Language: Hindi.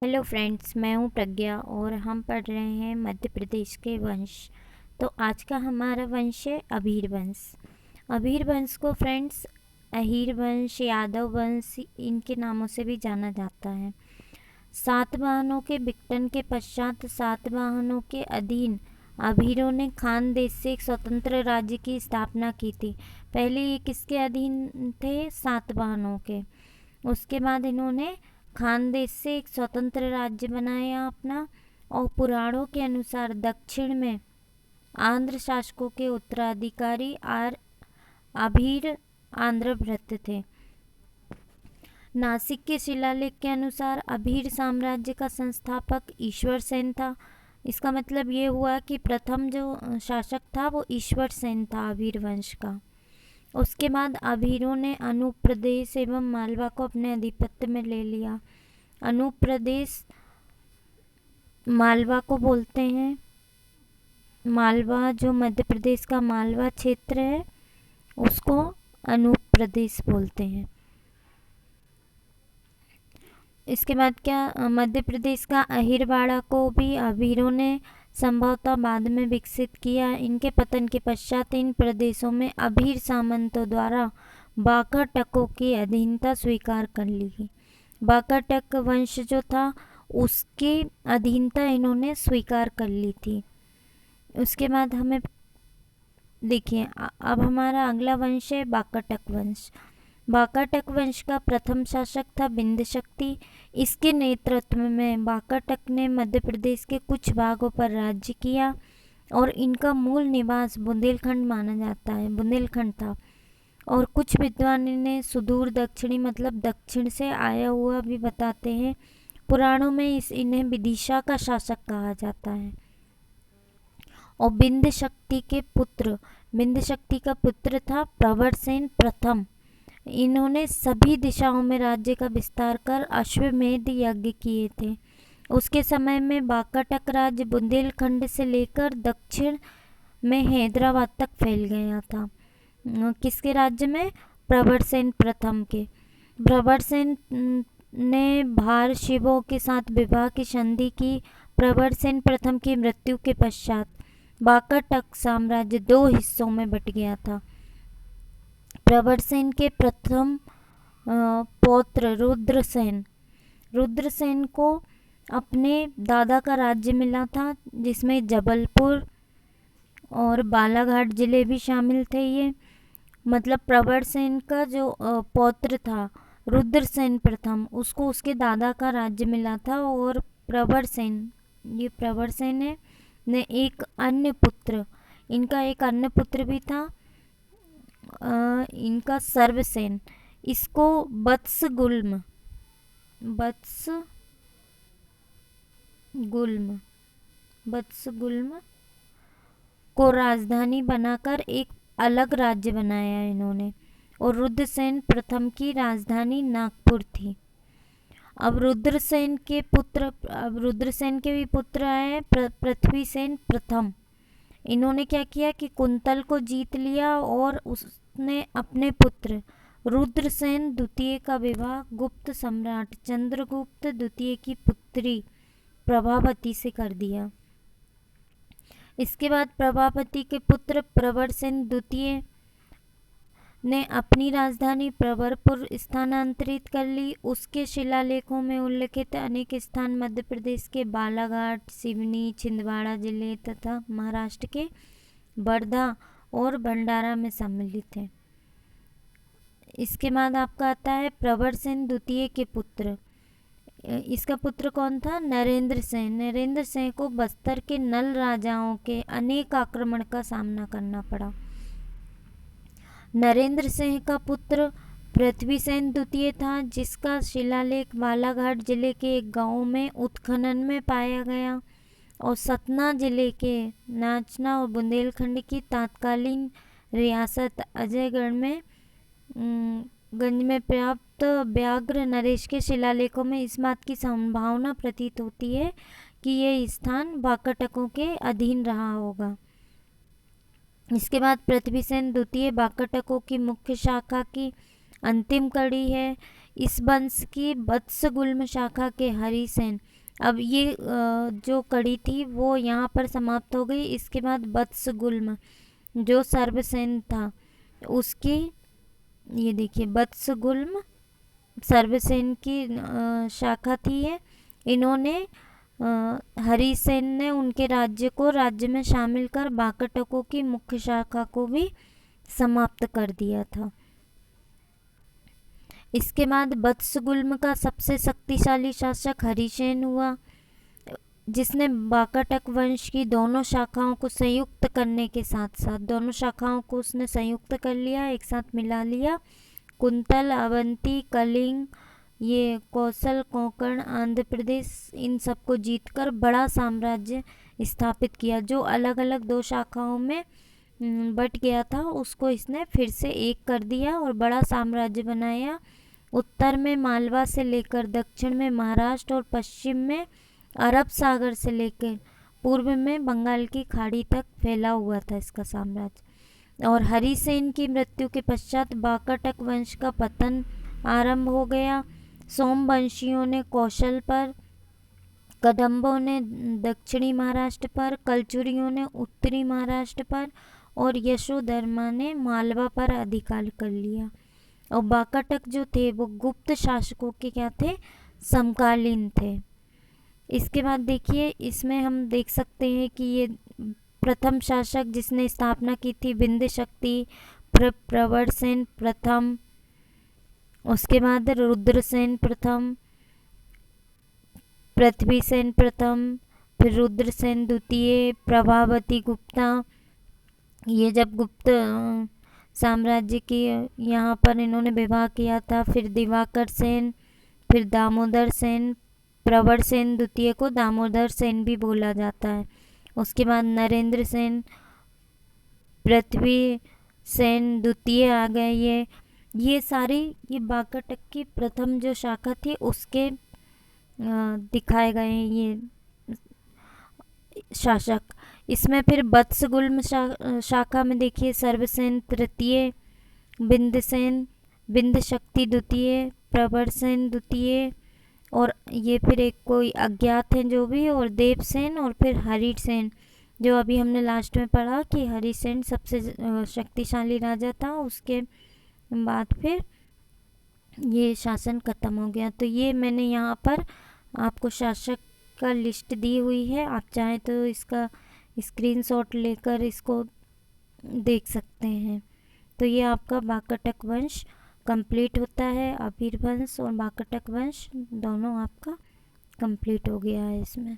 हेलो फ्रेंड्स, मैं हूं प्रज्ञा और हम पढ़ रहे हैं मध्य प्रदेश के वंश। तो आज का हमारा वंश है अभीर वंश। अभीर वंश को फ्रेंड्स अहीर वंश, यादव वंश इनके नामों से भी जाना जाता है। सातवाहनों के विघटन के पश्चात सातवाहनों के अधीन अभीरों ने खानदेश से एक स्वतंत्र राज्य की स्थापना की थी। पहले ये किसके अधीन थे? सातवाहनों के। उसके बाद इन्होंने खानदेश से एक स्वतंत्र राज्य बनाया अपना, और पुराणों के अनुसार दक्षिण में आंध्र शासकों के उत्तराधिकारी अभीर आंध्रभृत थे। नासिक के शिलालेख के अनुसार अभीर साम्राज्य का संस्थापक ईश्वर सेन था। इसका मतलब ये हुआ कि प्रथम जो शासक था वो ईश्वर सेन था अभीर वंश का। उसके बाद अभीरों ने अनूप प्रदेश एवं मालवा को अपने आधिपत्य में ले लिया। अनूप प्रदेश मालवा को बोलते हैं। मालवा जो मध्य प्रदेश का मालवा क्षेत्र है उसको अनूप प्रदेश बोलते हैं। इसके बाद क्या मध्य प्रदेश का अहिरवाड़ा को भी अभीरों ने संभवतः बाद में विकसित किया। इनके पतन के पश्चात इन प्रदेशों में अभीर सामंतों द्वारा बाकाटकों की अधीनता स्वीकार कर ली गई। बाकाटक वंश जो था उसकी अधीनता इन्होंने स्वीकार कर ली थी। उसके बाद हमें देखिए अब हमारा अगला वंश है बाकाटक वंश। बाकाटक वंश का प्रथम शासक था बिंद शक्ति। इसके नेतृत्व में बाकाटक ने मध्य प्रदेश के कुछ भागों पर राज्य किया और इनका मूल निवास बुंदेलखंड माना जाता है, बुंदेलखंड था। और कुछ विद्वान इन्हें सुदूर दक्षिणी मतलब दक्षिण से आया हुआ भी बताते हैं। पुराणों में इन्हें विदिशा का शासक कहा जाता है। और बिंद शक्ति का पुत्र था प्रवरसेन प्रथम। इन्होंने सभी दिशाओं में राज्य का विस्तार कर अश्वमेध यज्ञ किए थे। उसके समय में बाकाटक राज्य बुंदेलखंड से लेकर दक्षिण में हैदराबाद तक फैल गया था। किसके राज्य में? प्रवरसेन प्रथम के। प्रवरसेन ने भार शिवों के साथ विवाह की संधि की। प्रवरसेन प्रथम की मृत्यु के पश्चात बाकाटक साम्राज्य दो हिस्सों में बट गया था। प्रवरसेन के प्रथम पौत्र रुद्रसेन को अपने दादा का राज्य मिला था, जिसमें जबलपुर और बालाघाट जिले भी शामिल थे। ये मतलब प्रवरसेन का जो पौत्र था रुद्रसेन प्रथम, उसको उसके दादा का राज्य मिला था। और प्रवरसेन है ने एक अन्य पुत्र, इनका एक अन्य पुत्र भी था इनका सर्वसेन। इसको बत्सगुल्म को राजधानी बनाकर एक अलग राज्य बनाया इन्होंने। और रुद्रसेन प्रथम की राजधानी नागपुर थी। अब रुद्रसेन के भी पुत्र आए पृथ्वीसेन प्रथम। इन्होंने क्या किया कि कुंतल को जीत लिया और उसने अपने पुत्र रुद्रसेन द्वितीय का विवाह गुप्त सम्राट चंद्रगुप्त द्वितीय की पुत्री प्रभावती से कर दिया। इसके बाद प्रभावती के पुत्र प्रवरसेन द्वितीय ने अपनी राजधानी प्रवरपुर स्थानांतरित कर ली। उसके शिलालेखों में उल्लिखित अनेक स्थान मध्य प्रदेश के बालाघाट, सिवनी, छिंदवाड़ा जिले तथा महाराष्ट्र के वर्धा और भंडारा में सम्मिलित हैं। इसके बाद आपका आता है प्रवरसेन द्वितीय के पुत्र। इसका पुत्र कौन था? नरेंद्र सेन। नरेंद्र सेन को बस्तर के नल राजाओं के अनेक आक्रमण का सामना करना पड़ा। नरेंद्र सेन का पुत्र पृथ्वीसेन द्वितीय था, जिसका शिलालेख बालाघाट जिले के एक गांव में उत्खनन में पाया गया। और सतना जिले के नाचना और बुंदेलखंड की तत्कालीन रियासत अजयगढ़ में गंज में प्राप्त व्याघ्र नरेश के शिलालेखों में इस बात की संभावना प्रतीत होती है कि ये स्थान बाकाटकों के अधीन रहा होगा। इसके बाद पृथ्वीसेन द्वितीय बाकाटकों की मुख्य शाखा की अंतिम कड़ी है। इस वंश की वत्सगुल्म शाखा के हरिसेन। अब ये जो कड़ी थी वो यहाँ पर समाप्त हो गई। इसके बाद वत्सगुल्म जो सर्वसेन था उसकी, ये देखिए वत्सगुल्म सर्वसेन की शाखा थी ये। इन्होंने हरिसेन ने उनके राज्य को राज्य में शामिल कर वाकाटकों की मुख्य शाखा को भी समाप्त कर दिया था। इसके बाद वत्सगुल्म का सबसे शक्तिशाली शासक हरिसेन हुआ, जिसने वाकाटक वंश की दोनों शाखाओं को संयुक्त करने के साथ साथ, दोनों शाखाओं को उसने संयुक्त कर लिया, एक साथ मिला लिया। कुंतल, अवंती, कलिंग, ये कौशल, कोंकण, आंध्र प्रदेश, इन सबको जीतकर बड़ा साम्राज्य स्थापित किया। जो अलग अलग दो शाखाओं में बट गया था उसको इसने फिर से एक कर दिया और बड़ा साम्राज्य बनाया। उत्तर में मालवा से लेकर दक्षिण में महाराष्ट्र और पश्चिम में अरब सागर से लेकर पूर्व में बंगाल की खाड़ी तक फैला हुआ था इसका साम्राज्य। और हरिसेन की मृत्यु के पश्चात वाकाटक वंश का पतन आरंभ हो गया। सोमवंशियों ने कौशल पर, कदम्बों ने दक्षिणी महाराष्ट्र पर, कलचुरियों ने उत्तरी महाराष्ट्र पर और यशोधर्मा ने मालवा पर अधिकार कर लिया। और वाकाटक जो थे वो गुप्त शासकों के क्या थे, समकालीन थे। इसके बाद देखिए इसमें हम देख सकते हैं कि ये प्रथम शासक जिसने स्थापना की थी विंध्य शक्ति प्रवरसेन प्रथम, उसके बाद रुद्रसेन प्रथम, पृथ्वीसेन प्रथम, फिर रुद्रसेन द्वितीय, प्रभावती गुप्ता। ये जब गुप्त साम्राज्य की यहाँ पर इन्होंने विवाह किया था। फिर दिवाकर सेन, फिर दामोदर सेन, प्रवरसेन द्वितीय को दामोदर सेन भी बोला जाता है। उसके बाद नरेंद्र सेन, पृथ्वी सेन द्वितीय आ गए। ये सारी ये वाकाटक की प्रथम जो शाखा थी उसके दिखाए गए हैं ये शासक। इसमें फिर वत्सगुल्म शाखा में देखिए सर्वसेन तृतीय, बिंदसेन, बिंद शक्ति द्वितीय, प्रवरसेन द्वितीय, और ये फिर एक कोई अज्ञात हैं जो भी, और देवसेन, और फिर हरिसेन जो अभी हमने लास्ट में पढ़ा कि हरिसेन सबसे शक्तिशाली राजा था। उसके बाद फिर ये शासन खत्म हो गया। तो ये मैंने यहाँ पर आपको शासक का लिस्ट दी हुई है, आप चाहें तो इसका स्क्रीनशॉट लेकर इसको देख सकते हैं। तो ये आपका वाकाटक वंश कंप्लीट होता है। अबीर वंश और वाकाटक वंश दोनों आपका कंप्लीट हो गया है इसमें।